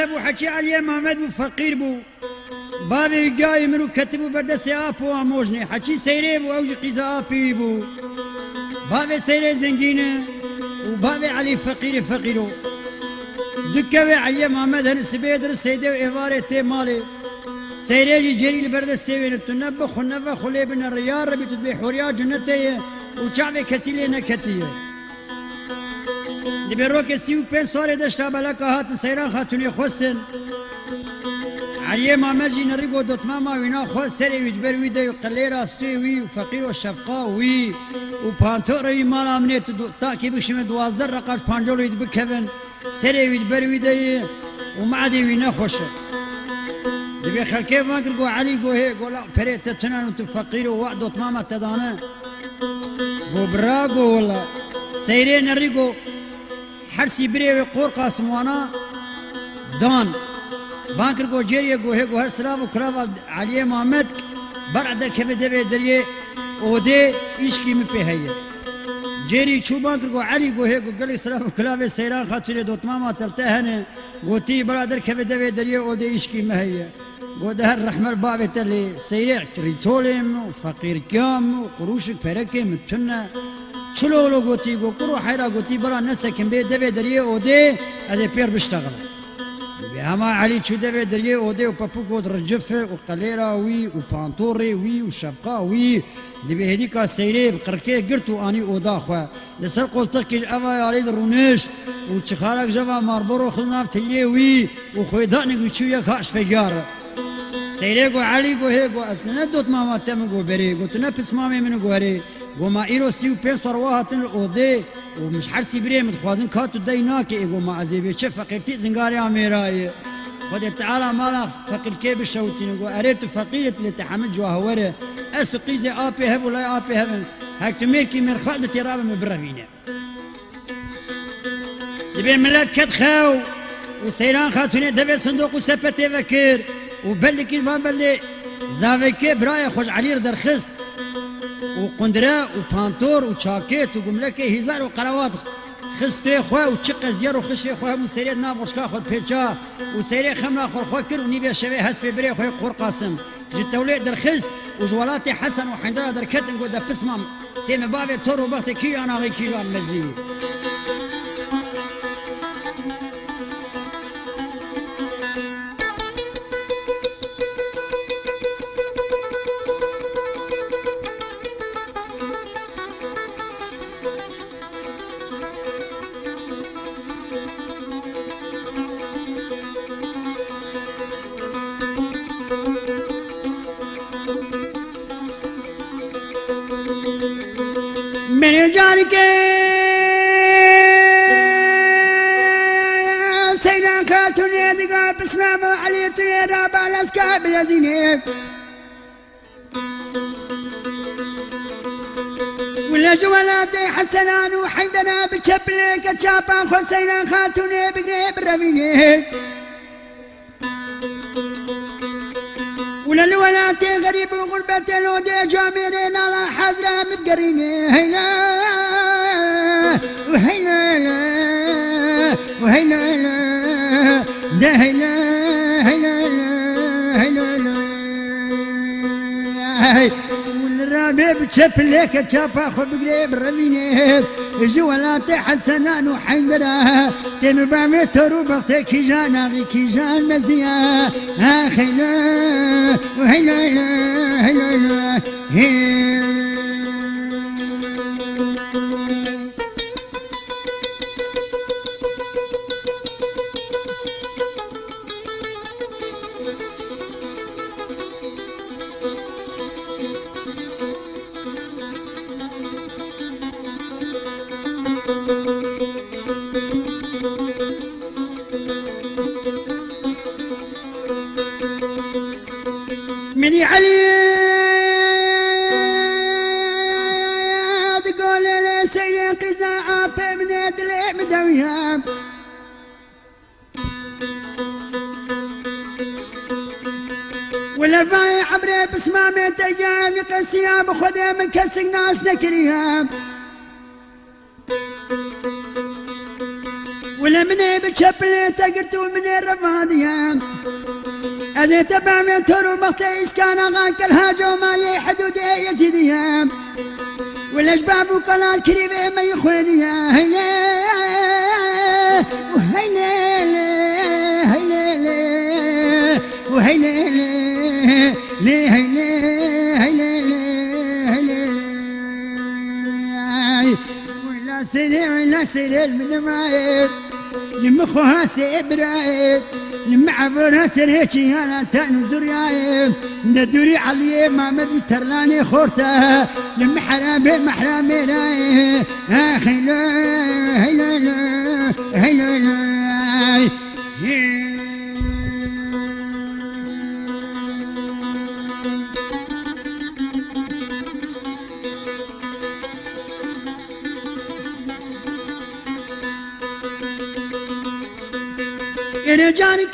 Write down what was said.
هبو حكي علي محمد بو فقير بو بابي جاي منو كتبو بردسي آبو آموجني حكي سيري بو أوجي قيزا آبي بو بابي سيري زنجينه وبابي علي فقيرو دكوي علي محمد هن سبيدر سيدي وإيواري تي مالي سيري جري البردسي وين تنبخ ونبخ خلي بن الريار ربي تدبي حوريا جنتي وشعبي كسيلي نكتيه لبروك سيو بين صوري دشتا بلاك هات سيران خاتوني خوستن علي محمد جي نريقو دوت ماما وينا خو سري ويدبر ويدي وقلي راستي وي وفقير والشفقا وي وبانتوري مالا منيت تاكي بكشم دوازدر رقاش بانجولو يدبكبن سري ويدبر ويدي ومعدي وينا خوش دبي خلكي فاكر قو علي قو هي قو لا بريت تتنان وانتو فقير ووعد دوت ماما تدانا قو براغو والله سيري نريقو حرسي بريوي قور قاسموانا دان بانكر قو جيريا قو هي قو هر سلام وكراف علي محمد برع در كبه دبي دريه ودي إشكي مبه هي جيري شو بانكر قو علي قو هي قو قلي سلام وكراف سيران خاطري دوت ماما تلتهن قو تي برع در كبه دبي دريه ودي إشكي مهي قو ده الرحمة البابي تلي سيريع تريتوليم وفقير كام وقروشك بركي متنة چلولو قوتي قو قرو حيرا قوتي برا نسكن بي دبي دريه ودي ادي بير بشتغل هما علي شو دبي دريه ودي وبابوكو درجفه وقليرا وي وبانتوري وي وشفقا وي دبي هديكا سيري بقركي قرتو اني اودا خو لسر قلتك الابا علي درونيش وشخارك جبا ماربرو خلنا تلي وي وخويدانك وشويه كاش فجار سيري قو علي قو هي قو اسنا دوت ماما تم قو بري قلت نفس مامي من قو هري قو ما ايرو سيو بين صرواتن الاودي ومش حرسي بري متخوازن كاتو دايناكي قو ما عزيبي شف فقيرتي زنقاري عميراي خذ تعالى مالا فقير كيف الشوتين قو اريت فقيرة اللي تحمل جواهوره اسو قيزي ابي هب ولا ابي هب هاك تميركي من خالد ترابه من برافينا دبي ملات كتخاو وسيران خاتوني دبي صندوق وسبتي فكر وبلكي ما بلي زافيكي براي خوش علي درخص وقندرة وبانتور وشاكيت وقملكي هزار وقروات خستي خواه وشق زيار وخشي خواه من سيريد نابوشكا خود بيرشا وسيري خمرا خور خوكر ونيبيا شبيه هس في بري خواه قور قاسم جيت توليد درخص وجوالاتي حسن وحندرة دركتن قد بسمام تيم بابي تور وبختي كي انا غي كيلو مزي من جارك سيدان خاتون يدقى بسلام علي تيرا بالاسكا بالزينب ولا جوالاتي حسنان وحيدنا بتشبلك تشابان خو سيدان خاتون بقري بالربيني ولا الولاتي غريب وغربة الودي جامرين على حزرة متقريني هيلا وهيلا وهيلا ده هيلا هيلا هيلا والرابع بتشبلك تشابا خو بقري بالربيني جوالاتي حسنان وحيدرا تم بعمتر وبغتي كيجان غي كيجان مزيا هيلا وهيلا هيلا هيلا مني علي تقول لي سيدي قزاعة من يد المدوية ولا فاي عبري بسمامي تجاني قسيا بخذي من كس الناس نكريها ولا مني شبلي تقرتو من الرفاضية أزيت بعمل ترو بطي إسكان أغاك الهاجو مالي حدود يا سيدي والأشباب وقلال كريمة ما يخوانيا هيلي وهيلي هيلي وهيلي لي هيلي هيلي هيلي ولا سرير من معي لما خوها سيبراي لما عبرها سريتي انا تنزر ياي ندوري علي ما مدي ترلاني خورته لما محرامي راي هيلا هيلا هيلا رجال